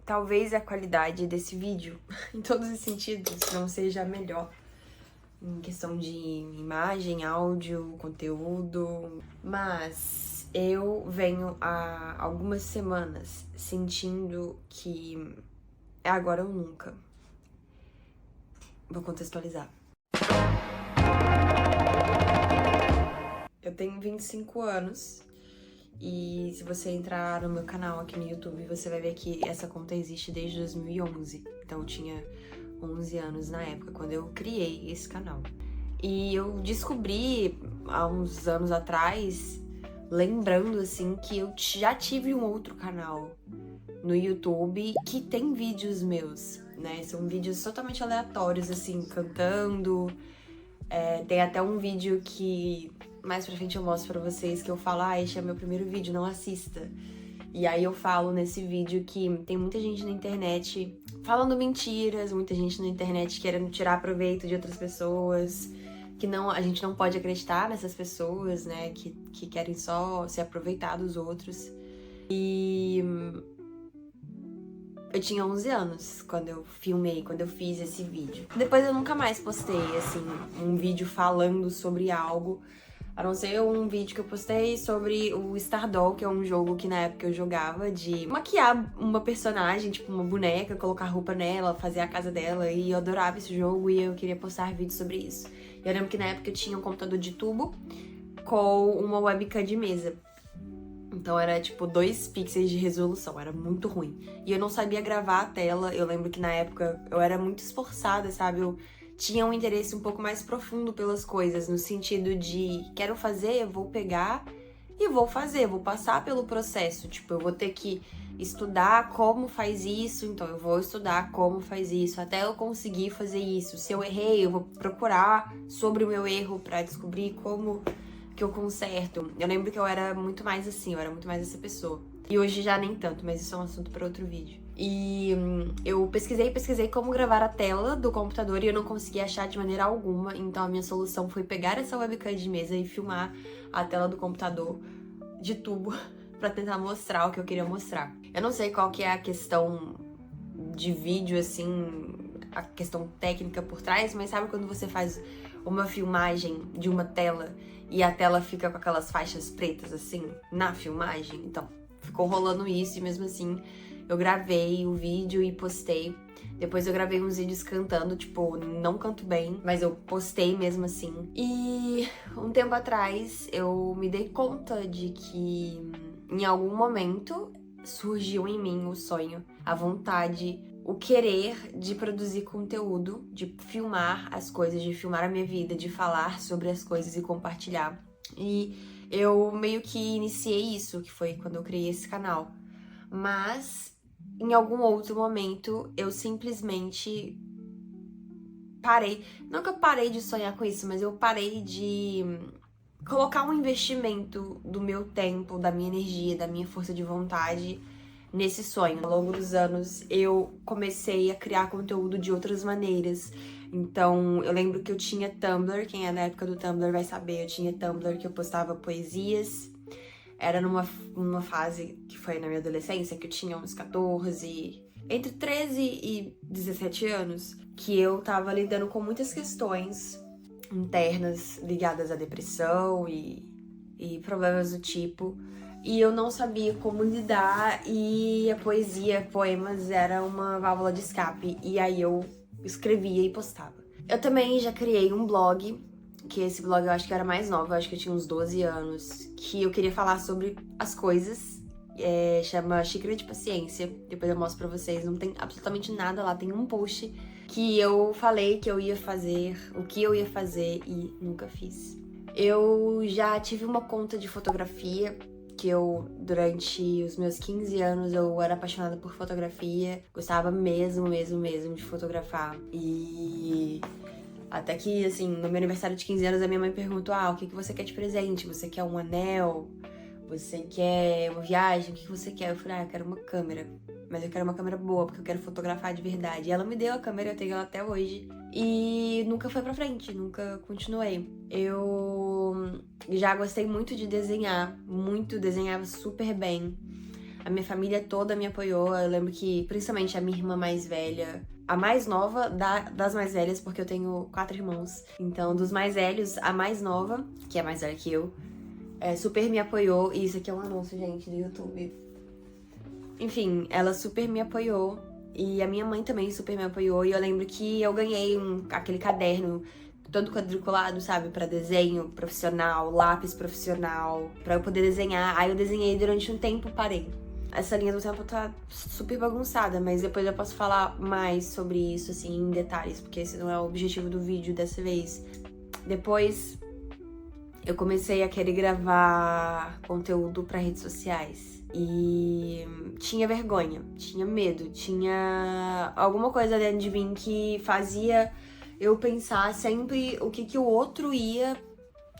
talvez a qualidade desse vídeo, em todos os sentidos, não seja a melhor. Em questão de imagem, áudio, conteúdo. Mas eu venho há algumas semanas sentindo que é agora ou nunca. Vou contextualizar. Eu tenho 25 anos e se você entrar no meu canal aqui no YouTube, você vai ver que essa conta existe desde 2011. Então eu tinha 11 anos na época, quando eu criei esse canal. E eu descobri, há uns anos atrás, lembrando, assim, que eu já tive um outro canal no YouTube que tem vídeos meus, né? São vídeos totalmente aleatórios, assim, cantando. Tem até um vídeo que mais pra frente eu mostro pra vocês, que eu falo, este é meu primeiro vídeo, não assista. E aí eu falo nesse vídeo que tem muita gente na internet falando mentiras, muita gente na internet querendo tirar proveito de outras pessoas, que a gente não pode acreditar nessas pessoas, né, que querem só se aproveitar dos outros. E eu tinha 11 anos quando eu fiz esse vídeo. Depois eu nunca mais postei, assim, um vídeo falando sobre algo, a não ser um vídeo que eu postei sobre o Stardoll, que é um jogo que na época eu jogava de maquiar uma personagem, tipo uma boneca, colocar roupa nela, fazer a casa dela, e eu adorava esse jogo e eu queria postar vídeos sobre isso. Eu lembro que na época eu tinha um computador de tubo com uma webcam de mesa. Então era tipo 2 pixels de resolução, era muito ruim. E eu não sabia gravar a tela, eu lembro que na época eu era muito esforçada, sabe? Eu tinha um interesse um pouco mais profundo pelas coisas, no sentido de quero fazer, eu vou pegar e vou fazer, vou passar pelo processo. Tipo, eu vou ter que estudar como faz isso, então eu vou estudar como faz isso, até eu conseguir fazer isso. Se eu errei, eu vou procurar sobre o meu erro pra descobrir como que eu conserto. Eu lembro que eu era muito mais assim, eu era muito mais essa pessoa. E hoje já nem tanto, mas isso é um assunto para outro vídeo. E eu pesquisei como gravar a tela do computador e eu não consegui achar de maneira alguma. Então a minha solução foi pegar essa webcam de mesa e filmar a tela do computador de tubo pra tentar mostrar o que eu queria mostrar. Eu não sei qual que é a questão de vídeo, assim, a questão técnica por trás, mas sabe quando você faz uma filmagem de uma tela e a tela fica com aquelas faixas pretas, assim, na filmagem? Então, ficou rolando isso e mesmo assim eu gravei o vídeo e postei. Depois eu gravei uns vídeos cantando, tipo, não canto bem, mas eu postei mesmo assim. E um tempo atrás eu me dei conta de que em algum momento surgiu em mim o sonho, a vontade, o querer de produzir conteúdo, de filmar as coisas, de filmar a minha vida, de falar sobre as coisas e compartilhar. E eu meio que iniciei isso, que foi quando eu criei esse canal. Mas em algum outro momento eu simplesmente parei. Não que eu parei de sonhar com isso, mas eu parei de colocar um investimento do meu tempo, da minha energia, da minha força de vontade nesse sonho. Ao longo dos anos eu comecei a criar conteúdo de outras maneiras. Então eu lembro que eu tinha Tumblr, quem é da época do Tumblr vai saber, eu tinha Tumblr que eu postava poesias. Era numa fase que foi na minha adolescência, que eu tinha uns 14, entre 13 e 17 anos, que eu tava lidando com muitas questões internas ligadas à depressão e problemas do tipo. E eu não sabia como lidar e a poesia, poemas, era uma válvula de escape. E aí eu escrevia e postava. Eu também já criei um blog, que esse blog eu acho que era mais nova, eu acho que eu tinha uns 12 anos, que eu queria falar sobre as coisas. Chama Xícara de Paciência. Depois eu mostro pra vocês, não tem absolutamente nada lá, tem um post que eu falei que eu ia fazer, o que eu ia fazer e nunca fiz. Eu já tive uma conta de fotografia, que eu, durante os meus 15 anos, eu era apaixonada por fotografia, gostava mesmo de fotografar. E até que, assim, no meu aniversário de 15 anos, a minha mãe perguntou, o que você quer de presente? Você quer um anel? Você quer uma viagem? O que você quer? Eu falei, eu quero uma câmera. Mas eu quero uma câmera boa, porque eu quero fotografar de verdade. E ela me deu a câmera, eu tenho ela até hoje. E nunca foi pra frente, nunca continuei. Eu já gostei muito de desenhar, desenhava super bem. A minha família toda me apoiou. Eu lembro que, principalmente a minha irmã mais velha, a mais nova das mais velhas, porque eu tenho 4 irmãos. Então, dos mais velhos, a mais nova, que é mais velha que eu, super me apoiou. E isso aqui é um anúncio, gente, do YouTube. Enfim, ela super me apoiou. E a minha mãe também super me apoiou. E eu lembro que eu ganhei aquele caderno todo quadriculado, sabe? Pra desenho profissional, lápis profissional, pra eu poder desenhar. Aí eu desenhei durante um tempo, parei. Essa linha do tempo tá super bagunçada, mas depois eu posso falar mais sobre isso, assim, em detalhes, porque esse não é o objetivo do vídeo dessa vez. Depois, eu comecei a querer gravar conteúdo pra redes sociais. E tinha vergonha, tinha medo, tinha alguma coisa dentro de mim que fazia eu pensar sempre o que o outro ia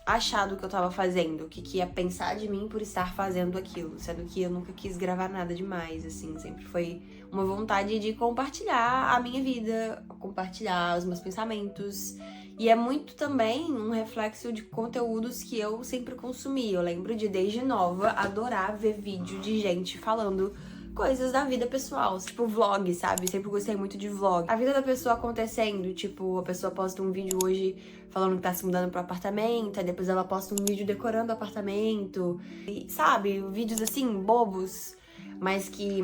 achar do que eu tava fazendo, o que ia pensar de mim por estar fazendo aquilo, sendo que eu nunca quis gravar nada demais, assim, sempre foi uma vontade de compartilhar a minha vida, compartilhar os meus pensamentos. E é muito também um reflexo de conteúdos que eu sempre consumi. Eu lembro de, desde nova, adorar ver vídeo de gente falando coisas da vida pessoal, tipo vlog, sabe? Sempre gostei muito de vlog. A vida da pessoa acontecendo, tipo, a pessoa posta um vídeo hoje falando que tá se mudando pro apartamento, aí depois ela posta um vídeo decorando o apartamento, e, sabe? Vídeos assim, bobos, mas que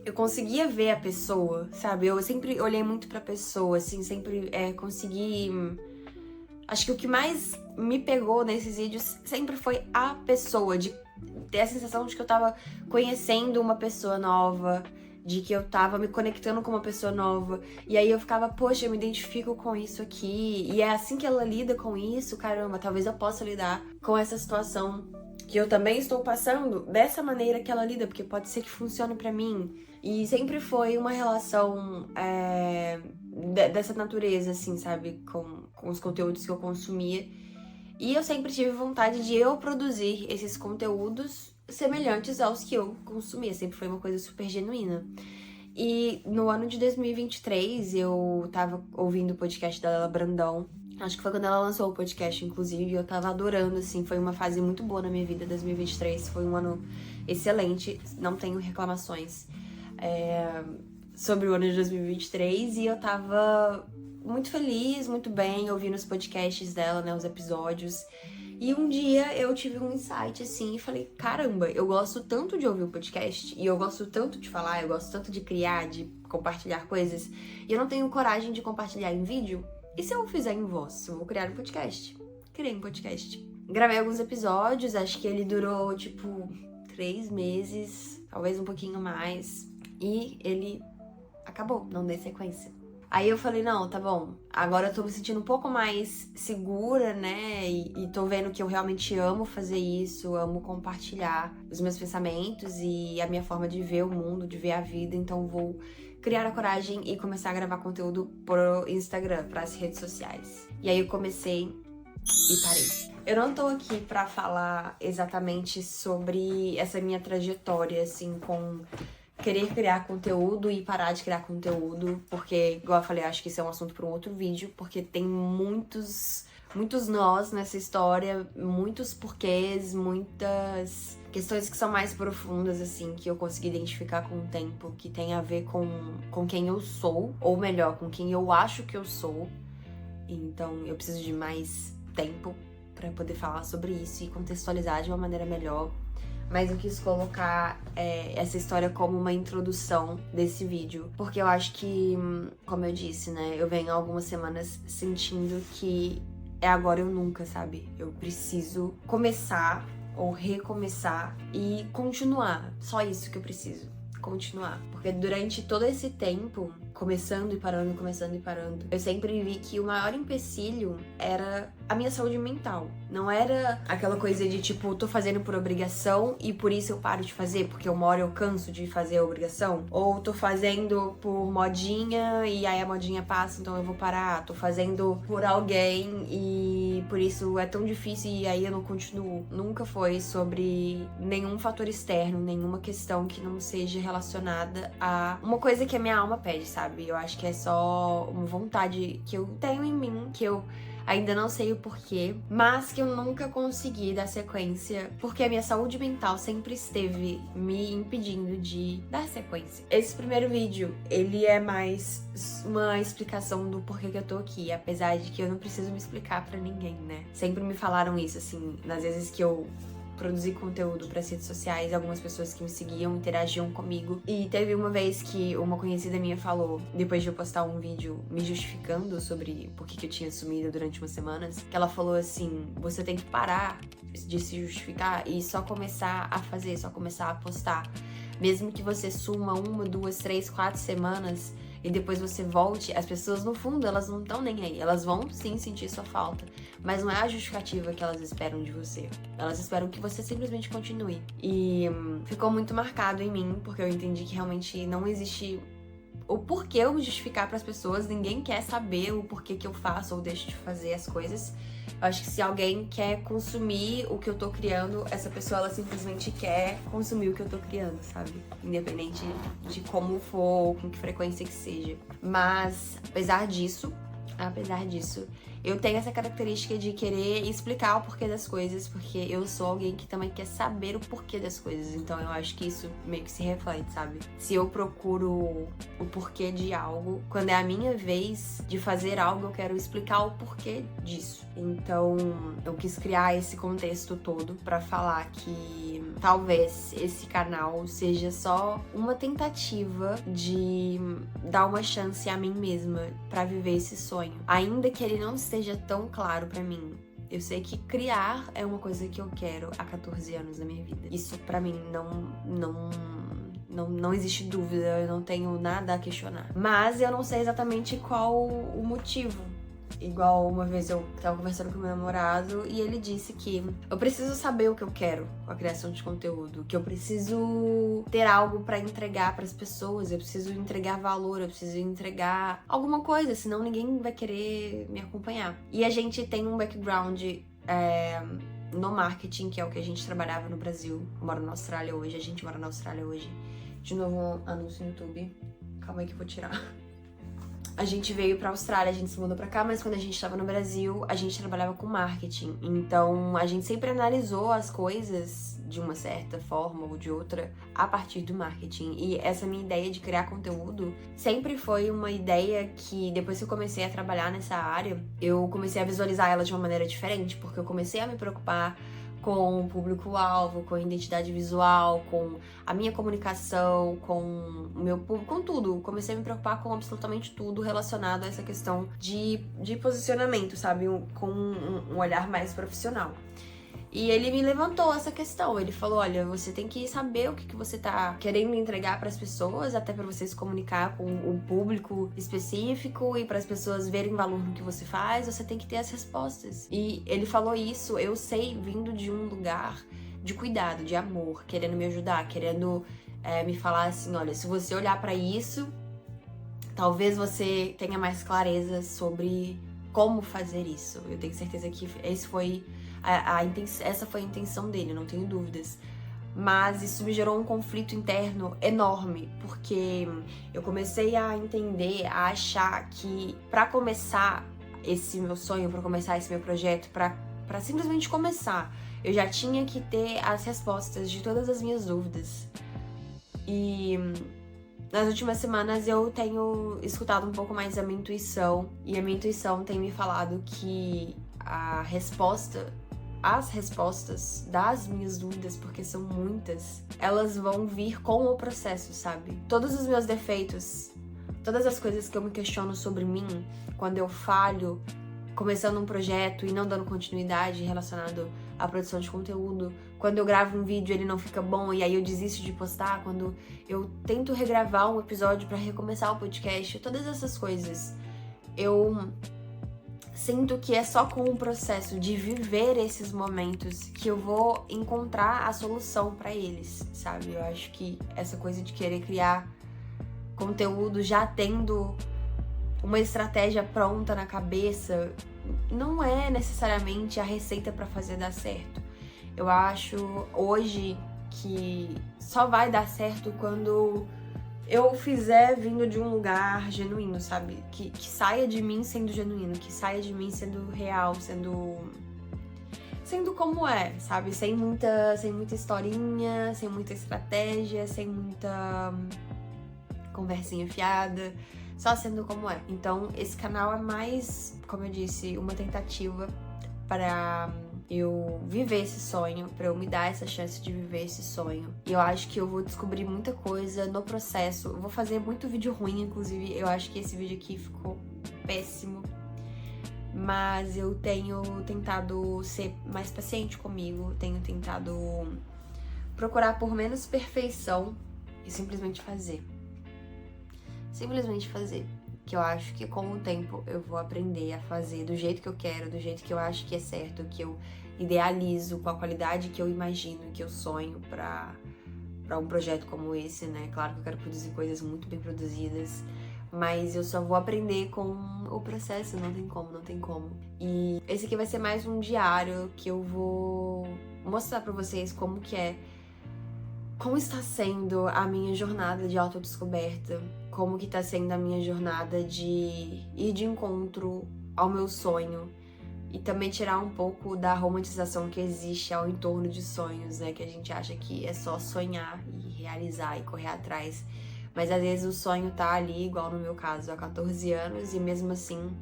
eu conseguia ver a pessoa, sabe? Eu sempre olhei muito pra pessoa, assim, sempre consegui... Acho que o que mais me pegou nesses vídeos sempre foi a pessoa, de ter a sensação de que eu tava conhecendo uma pessoa nova, de que eu tava me conectando com uma pessoa nova. E aí eu ficava, poxa, eu me identifico com isso aqui. E é assim que ela lida com isso, caramba, talvez eu possa lidar com essa situação que eu também estou passando dessa maneira que ela lida, porque pode ser que funcione pra mim. E sempre foi uma relação dessa natureza, assim, sabe? Com os conteúdos que eu consumia. E eu sempre tive vontade de eu produzir esses conteúdos semelhantes aos que eu consumia. Sempre foi uma coisa super genuína. E no ano de 2023, eu tava ouvindo o podcast da Lela Brandão. Acho que foi quando ela lançou o podcast, inclusive. Eu tava adorando, assim. Foi uma fase muito boa na minha vida, 2023. Foi um ano excelente. Não tenho reclamações sobre o ano de 2023. E eu tava muito feliz, muito bem, ouvindo os podcasts dela, né, os episódios. E um dia eu tive um insight, assim, e falei, caramba, eu gosto tanto de ouvir o podcast, e eu gosto tanto de falar, eu gosto tanto de criar, de compartilhar coisas, e eu não tenho coragem de compartilhar em vídeo. E se eu fizer em voz? Eu vou criar um podcast. Criei um podcast. Gravei alguns episódios, acho que ele durou, tipo, 3 meses, talvez um pouquinho mais, e ele acabou, não dei sequência. Aí eu falei, não, tá bom, agora eu tô me sentindo um pouco mais segura, né, e tô vendo que eu realmente amo fazer isso, amo compartilhar os meus pensamentos e a minha forma de ver o mundo, de ver a vida, então vou criar a coragem e começar a gravar conteúdo pro Instagram, pras redes sociais. E aí eu comecei e parei. Eu não tô aqui pra falar exatamente sobre essa minha trajetória, assim, com querer criar conteúdo e parar de criar conteúdo, porque, igual eu falei, acho que isso é um assunto para um outro vídeo, porque tem muitos nós nessa história, muitos porquês, muitas questões que são mais profundas, assim, que eu consegui identificar com o tempo, que tem a ver com quem eu sou, ou melhor, com quem eu acho que eu sou. Então, eu preciso de mais tempo para poder falar sobre isso e contextualizar de uma maneira melhor. Mas eu quis colocar essa história como uma introdução desse vídeo. Porque eu acho que, como eu disse, né? Eu venho há algumas semanas sentindo que é agora ou nunca, sabe? Eu preciso começar ou recomeçar e continuar. Só isso que eu preciso. Continuar. Porque durante todo esse tempo, começando e parando, eu sempre vi que o maior empecilho era a minha saúde mental. Não era aquela coisa de tipo, tô fazendo por obrigação e por isso eu paro de fazer, porque uma hora eu canso de fazer a obrigação. Ou tô fazendo por modinha e aí a modinha passa, então eu vou parar. Tô fazendo por alguém e por isso é tão difícil e aí eu não continuo. Nunca foi sobre nenhum fator externo, nenhuma questão que não seja relacionada a uma coisa que a minha alma pede, sabe? Eu acho que é só uma vontade que eu tenho em mim, que eu Ainda não sei o porquê, mas que eu nunca consegui dar sequência, porque a minha saúde mental sempre esteve me impedindo de dar sequência. Esse primeiro vídeo, ele é mais uma explicação do porquê que eu tô aqui, apesar de que eu não preciso me explicar pra ninguém, né? Sempre me falaram isso, assim, nas vezes que eu produzir conteúdo para redes sociais, algumas pessoas que me seguiam interagiam comigo. E teve uma vez que uma conhecida minha falou, depois de eu postar um vídeo me justificando sobre por que eu tinha sumido durante umas semanas, que ela falou assim: você tem que parar de se justificar e só começar a fazer, só começar a postar. Mesmo que você suma 1, 2, 3, 4 semanas e depois você volte, as pessoas no fundo, elas não estão nem aí. Elas vão sim sentir sua falta, mas não é a justificativa que elas esperam de você. Elas esperam que você simplesmente continue. E ficou muito marcado em mim, porque eu entendi que realmente não existe o porquê eu me justificar para as pessoas. Ninguém quer saber o porquê que eu faço ou deixo de fazer as coisas. Eu acho que se alguém quer consumir o que eu tô criando, essa pessoa, ela simplesmente quer consumir o que eu tô criando, sabe? Independente de como for ou com que frequência que seja. Mas, apesar disso, eu tenho essa característica de querer explicar o porquê das coisas, porque eu sou alguém que também quer saber o porquê das coisas. Então eu acho que isso meio que se reflete, sabe? Se eu procuro o porquê de algo, quando é a minha vez de fazer algo, eu quero explicar o porquê disso. Então eu quis criar esse contexto todo pra falar que talvez esse canal seja só uma tentativa de dar uma chance a mim mesma pra viver esse sonho. Ainda que ele não esteja tão claro pra mim, eu sei que criar é uma coisa que eu quero há 14 anos da minha vida. Isso pra mim não existe dúvida, eu não tenho nada a questionar. Mas eu não sei exatamente qual o motivo. Igual uma vez eu tava conversando com meu namorado e ele disse que eu preciso saber o que eu quero com a criação de conteúdo, que eu preciso ter algo pra entregar pras pessoas, eu preciso entregar valor, eu preciso entregar alguma coisa, senão ninguém vai querer me acompanhar. E a gente tem um background no marketing, que é o que a gente trabalhava no Brasil. Eu moro na Austrália hoje, a gente mora na Austrália hoje. De novo, um anúncio no YouTube. Calma aí que eu vou tirar. A gente veio pra Austrália, a gente se mudou pra cá, mas quando a gente tava no Brasil, a gente trabalhava com marketing. Então, a gente sempre analisou as coisas de uma certa forma ou de outra a partir do marketing. E essa minha ideia de criar conteúdo sempre foi uma ideia que, depois que eu comecei a trabalhar nessa área, eu comecei a visualizar ela de uma maneira diferente, porque eu comecei a me preocupar com o público-alvo, com a identidade visual, com a minha comunicação, com o meu público, com tudo. Comecei a me preocupar com absolutamente tudo relacionado a essa questão de posicionamento, sabe? Com um olhar mais profissional. E ele me levantou essa questão, ele falou: olha, você tem que saber o que você tá querendo entregar pras pessoas, até pra você se comunicar com um público específico e para as pessoas verem valor no que você faz, você tem que ter as respostas. E ele falou isso, eu sei, vindo de um lugar de cuidado, de amor, querendo me ajudar, querendo me falar assim: olha, se você olhar pra isso, talvez você tenha mais clareza sobre como fazer isso. Eu tenho certeza que essa foi a intenção dele, não tenho dúvidas. Mas isso me gerou um conflito interno enorme, porque eu comecei a entender, a achar que pra começar esse meu sonho, pra começar esse meu projeto, pra simplesmente começar, eu já tinha que ter as respostas de todas as minhas dúvidas. E nas últimas semanas eu tenho escutado um pouco mais a minha intuição, e a minha intuição tem me falado que as respostas das minhas dúvidas, porque são muitas, elas vão vir com o processo, sabe? Todos os meus defeitos, todas as coisas que eu me questiono sobre mim, quando eu falho começando um projeto e não dando continuidade relacionado à produção de conteúdo, quando eu gravo um vídeo e ele não fica bom e aí eu desisto de postar, quando eu tento regravar um episódio pra recomeçar o podcast, todas essas coisas, eu sinto que é só com o processo de viver esses momentos que eu vou encontrar a solução pra eles, sabe? Eu acho que essa coisa de querer criar conteúdo já tendo uma estratégia pronta na cabeça não é necessariamente a receita pra fazer dar certo. Eu acho hoje que só vai dar certo quando eu fizer vindo de um lugar genuíno, sabe? Que saia de mim sendo genuíno, que saia de mim sendo real, sendo como é, sabe? Sem muita historinha, sem muita estratégia, sem muita conversinha fiada, só sendo como é. Então, esse canal é mais, como eu disse, uma tentativa para eu viver esse sonho, pra eu me dar essa chance de viver esse sonho. E eu acho que eu vou descobrir muita coisa no processo. Eu vou fazer muito vídeo ruim, inclusive. Eu acho que esse vídeo aqui ficou péssimo. Mas eu tenho tentado ser mais paciente comigo. Tenho tentado procurar por menos perfeição e simplesmente fazer. Simplesmente fazer. Que eu acho que com o tempo eu vou aprender a fazer do jeito que eu quero, do jeito que eu acho que é certo, que eu idealizo, com a qualidade que eu imagino, que eu sonho pra um projeto como esse, né? Claro que eu quero produzir coisas muito bem produzidas, mas eu só vou aprender com o processo, não tem como, não tem como. E esse aqui vai ser mais um diário que eu vou mostrar pra vocês como está sendo a minha jornada de autodescoberta, como que tá sendo a minha jornada de ir de encontro ao meu sonho e também tirar um pouco da romantização que existe ao entorno de sonhos, né? Que a gente acha que é só sonhar e realizar e correr atrás. Mas às vezes o sonho tá ali, igual no meu caso, há 14 anos, e mesmo assim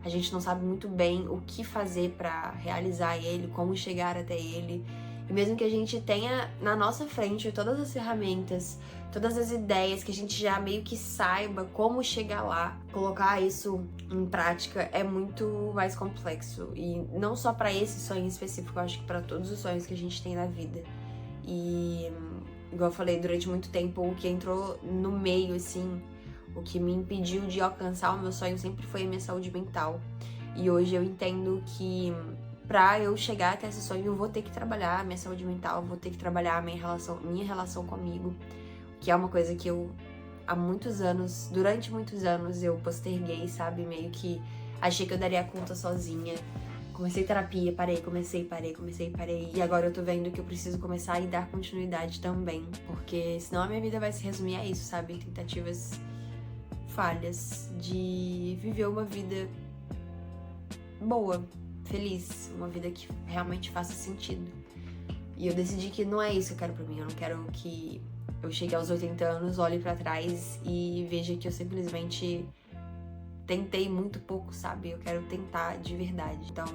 a gente não sabe muito bem o que fazer pra realizar ele, como chegar até ele. E mesmo que a gente tenha na nossa frente todas as ferramentas, todas as ideias, que a gente já meio que saiba como chegar lá, colocar isso em prática é muito mais complexo. E não só pra esse sonho específico, eu acho que pra todos os sonhos que a gente tem na vida. E, igual eu falei, durante muito tempo, o que entrou no meio, assim, o que me impediu de alcançar o meu sonho sempre foi a minha saúde mental. E hoje eu entendo que pra eu chegar até esse sonho, eu vou ter que trabalhar a minha saúde mental, vou ter que trabalhar a minha relação comigo, que é uma coisa que eu, durante muitos anos, eu posterguei, sabe? Meio que achei que eu daria conta sozinha. Comecei terapia, parei. E agora eu tô vendo que eu preciso começar a dar continuidade também, porque senão a minha vida vai se resumir a isso, sabe? Tentativas falhas de viver uma vida boa, feliz, uma vida que realmente faça sentido. E eu decidi que não é isso que eu quero pra mim. Eu não quero que eu chegue aos 80 anos, olhe pra trás e veja que eu simplesmente tentei muito pouco, sabe? Eu quero tentar de verdade. Então,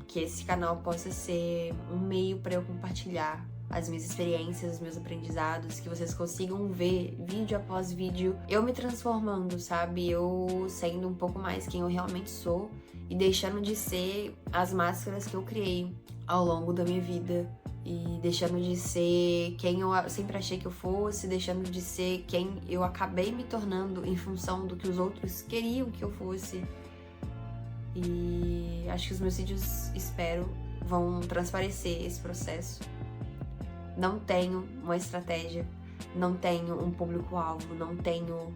que esse canal possa ser um meio pra eu compartilhar as minhas experiências, os meus aprendizados, que vocês consigam ver vídeo após vídeo eu me transformando, sabe? Eu sendo um pouco mais quem eu realmente sou e deixando de ser as máscaras que eu criei ao longo da minha vida e deixando de ser quem eu sempre achei que eu fosse, deixando de ser quem eu acabei me tornando em função do que os outros queriam que eu fosse. E acho que os meus vídeos, espero, vão transparecer esse processo. Não tenho uma estratégia, não tenho um público-alvo, não tenho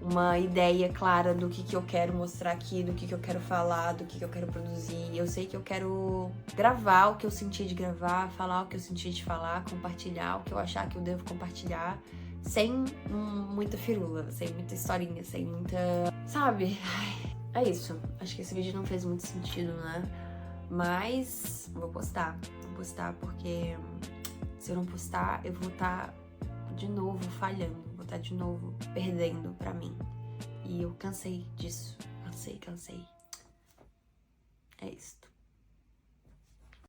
uma ideia clara do que eu quero mostrar aqui, do que eu quero falar, do que eu quero produzir. Eu sei que eu quero gravar o que eu senti de gravar, falar o que eu senti de falar, compartilhar o que eu achar que eu devo compartilhar, sem muita firula, sem muita historinha, sem muita... Sabe? É isso. Acho que esse vídeo não fez muito sentido, né? Mas vou postar porque se eu não postar, eu vou estar de novo falhando, vou estar de novo perdendo pra mim. E eu cansei disso. Cansei. É isso.